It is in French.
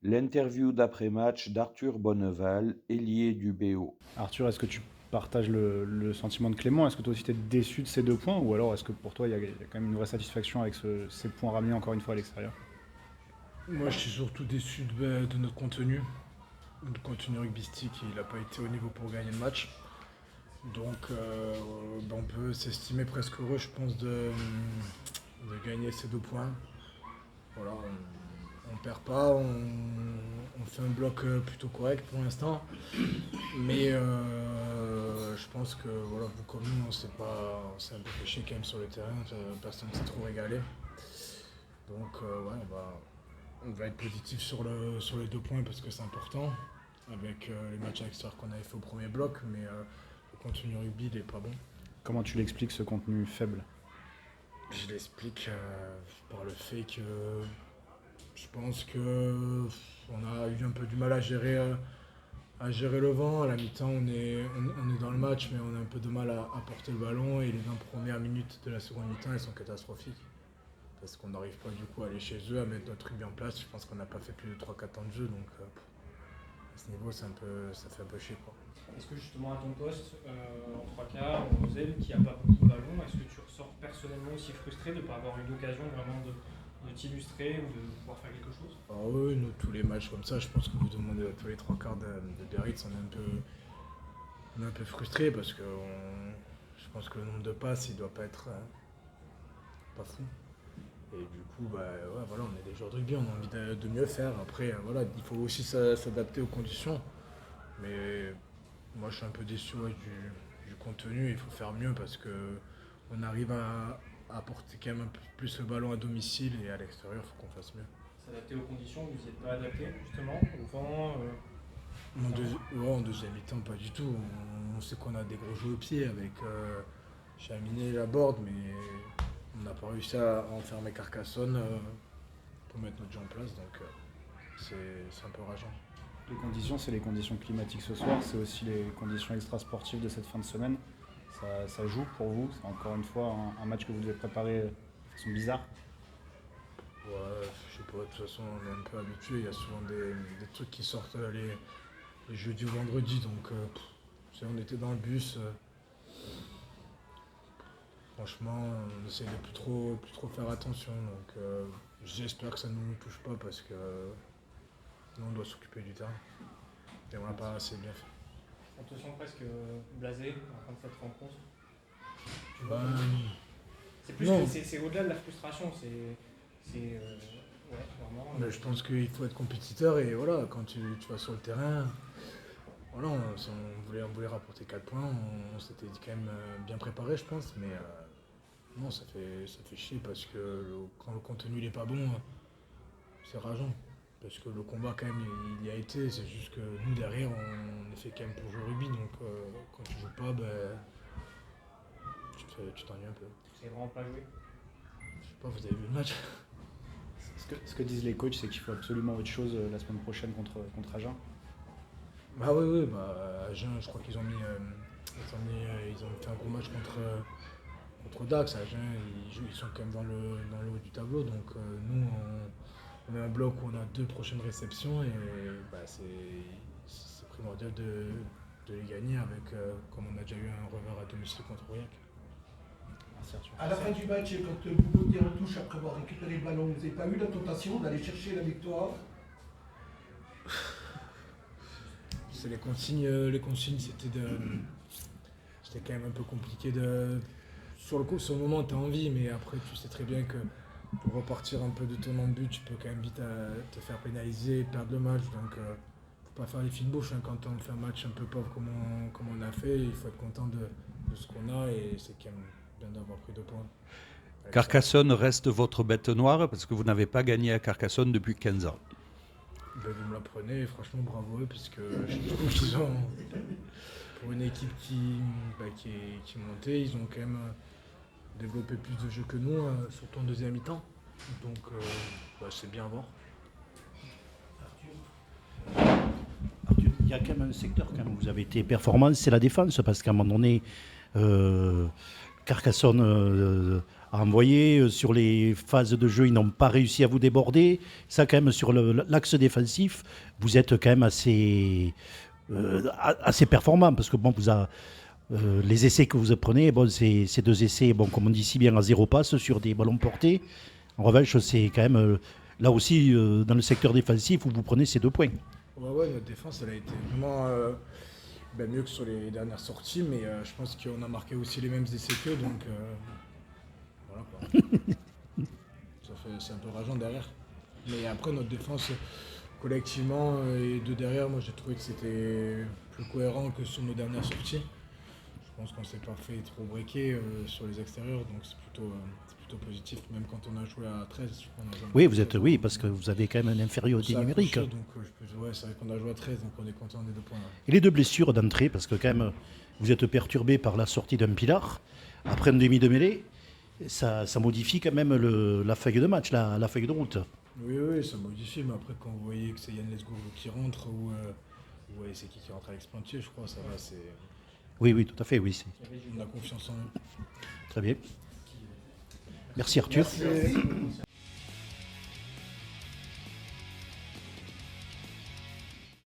L'interview d'après-match d'Arthur Bonneval, ailier du BO. Arthur, est-ce que tu partages le sentiment de Clément? Est-ce que toi aussi tu es déçu de ces 2 points? Ou alors est-ce que pour toi il y a quand même une vraie satisfaction avec ces points ramenés encore une fois à l'extérieur? Moi, je suis surtout déçu de notre contenu. Notre contenu rugbystique, il n'a pas été au niveau pour gagner le match. Donc, on peut s'estimer presque heureux, je pense, de gagner ces 2 points. Voilà, on perd pas, on fait un bloc plutôt correct pour l'instant. Mais je pense que, voilà, vous comme nous, on s'est un peu fait chier quand même sur le terrain. Personne ne s'est trop régalé. Donc, ouais, on va être positif sur les 2 points parce que c'est important. Avec les matchs à l'extérieur qu'on avait fait au premier bloc, mais le contenu rugby il est pas bon. Comment tu l'expliques ce contenu faible? Je l'explique par le fait que je pense que on a eu un peu du mal à gérer le vent. À la mi-temps, on est dans le match, mais on a un peu de mal à porter le ballon. Et les 20 premières minutes de la seconde mi-temps, elles sont catastrophiques. Parce qu'on n'arrive pas du coup à aller chez eux, à mettre notre rugby en place. Je pense qu'on n'a pas fait plus de 3-4 temps de jeu. Donc à ce niveau, ça fait un peu chier, quoi. Est-ce que justement à ton poste, en trois quarts, en deuxième, qui n'a pas beaucoup de ballon, est-ce que tu ressors personnellement aussi frustré de ne pas avoir eu l'occasion vraiment de t'illustrer ou de pouvoir faire quelque chose? Ah oui, nous, tous les matchs comme ça, je pense que vous demandez à tous les 3 quarts de Biarritz, on est un peu frustré parce que je pense que le nombre de passes, il doit pas être pas fou. Et du coup, bah, ouais, voilà, on est des joueurs de rugby, on a envie de mieux faire. Après, voilà, il faut aussi s'adapter aux conditions. Mais moi, je suis un peu déçu ouais, du contenu. Il faut faire mieux parce que on arrive à porter quand même un peu plus le ballon à domicile et à l'extérieur, il faut qu'on fasse mieux. S'adapter aux conditions, vous n'y êtes pas adapté justement, au vent Ouais, en deuxième mi-temps, pas du tout. On sait qu'on a des gros jeux au pied avec Chaminé et Laborde, mais on n'a pas réussi à enfermer Carcassonne pour mettre notre jeu en place. Donc c'est un peu rageant. Les conditions, c'est les conditions climatiques ce soir, c'est aussi les conditions extrasportives de cette fin de semaine. Ça joue pour vous, c'est encore une fois un match que vous devez préparer de façon bizarre. Ouais, je sais pas, de toute façon, on est un peu habitué. Il y a souvent des trucs qui sortent les jeudis ou vendredis. Donc, on était dans le bus. Franchement, on essaie de plus trop faire attention. Donc, j'espère que ça ne nous touche pas parce que nous, on doit s'occuper du terrain. Et on l'a pas assez bien fait. On te sent presque blasé en fin de cette rencontre. Tu vois, Ben, c'est plus non. que c'est au-delà de la frustration, ouais, vraiment. Mais je pense qu'il faut être compétiteur et voilà, quand tu vas sur le terrain, voilà, on voulait rapporter 4 points, on s'était quand même bien préparé, je pense, mais non, ça fait chier parce que quand le contenu n'est pas bon, c'est rageant. Parce que le combat, quand même, il y a été, c'est juste que nous, derrière, on est fait quand même pour jouer au rugby, donc quand tu joues pas, ben, tu t'ennuies un peu. C'est vraiment pas joué. Je sais pas, vous avez vu le match? Ce que disent les coachs, c'est qu'il faut absolument autre chose la semaine prochaine contre Agen. Bah oui, oui, bah Agen, je crois qu'ils ont fait un gros match contre Dax. Agen, ils sont quand même dans le haut du tableau. Donc nous, on a un bloc où on a 2 prochaines réceptions et bah, c'est primordial de les gagner avec, comme on a déjà eu un revers à domicile contre Aurillac. Merci Arthur. À la fin du match, quand vous tirez en touche après avoir récupéré le ballon, vous n'avez pas eu la tentation d'aller chercher la victoire? C'est les consignes, c'était quand même un peu compliqué sur le moment, tu as envie, mais après, tu sais très bien que pour repartir un peu de ton but, tu peux quand même vite te faire pénaliser, perdre le match. Donc, faut pas faire les fines bouches. Hein. Quand on fait un match un peu pauvre comme on a fait, il faut être content de ce qu'on a et c'est quand même bien d'avoir pris 2 points. Carcassonne reste votre bête noire parce que vous n'avez pas gagné à Carcassonne depuis 15 ans. Ben, vous me l'apprenez et franchement, bravo eux, parce que je trouve qu'ils ont, pour une équipe qui est montée, ils ont quand même développé plus de jeux que nous, surtout en deuxième mi-temps. Donc, c'est bien à voir. Arthur, il y a quand même un secteur quand même où vous avez été performant, c'est la défense, parce qu'à un moment donné, Carcassonne a envoyé. Sur les phases de jeu, ils n'ont pas réussi à vous déborder. Ça, quand même, sur l'axe défensif, vous êtes quand même assez performant. Parce que bon, les essais que vous prenez, bon, c'est 2 essais, bon, comme on dit si bien, à 0 passe sur des ballons portés. En revanche, c'est quand même là aussi dans le secteur défensif où vous prenez ces 2 points. Ouais, notre défense, elle a été vraiment mieux que sur les dernières sorties, mais je pense qu'on a marqué aussi les mêmes essais qu'eux, donc voilà quoi. C'est un peu rageant derrière. Mais après, notre défense, collectivement, et de derrière, moi j'ai trouvé que c'était plus cohérent que sur nos dernières sorties. Je pense qu'on s'est pas fait trop breaker sur les extérieurs, donc c'est plutôt positif, même quand on a joué à 13. Je crois qu'on a joué à 13, Oui, parce que vous avez quand même une infériorité ça a numérique. accroché, donc c'est vrai qu'on a joué à 13, donc on est content des 2 points. Ouais. Et les 2 blessures d'entrée, parce que quand même, vous êtes perturbé par la sortie d'un Pilar, après un demi de mêlée, ça modifie quand même la feuille de match, la feuille de route. Oui, ça modifie, mais après quand vous voyez que c'est Yann Lesgourou qui rentre, ou c'est qui rentre, Alex Plantier, je crois, ça va, c'est... Oui, tout à fait, oui. On a confiance en eux. Très bien. Merci Arthur. Merci.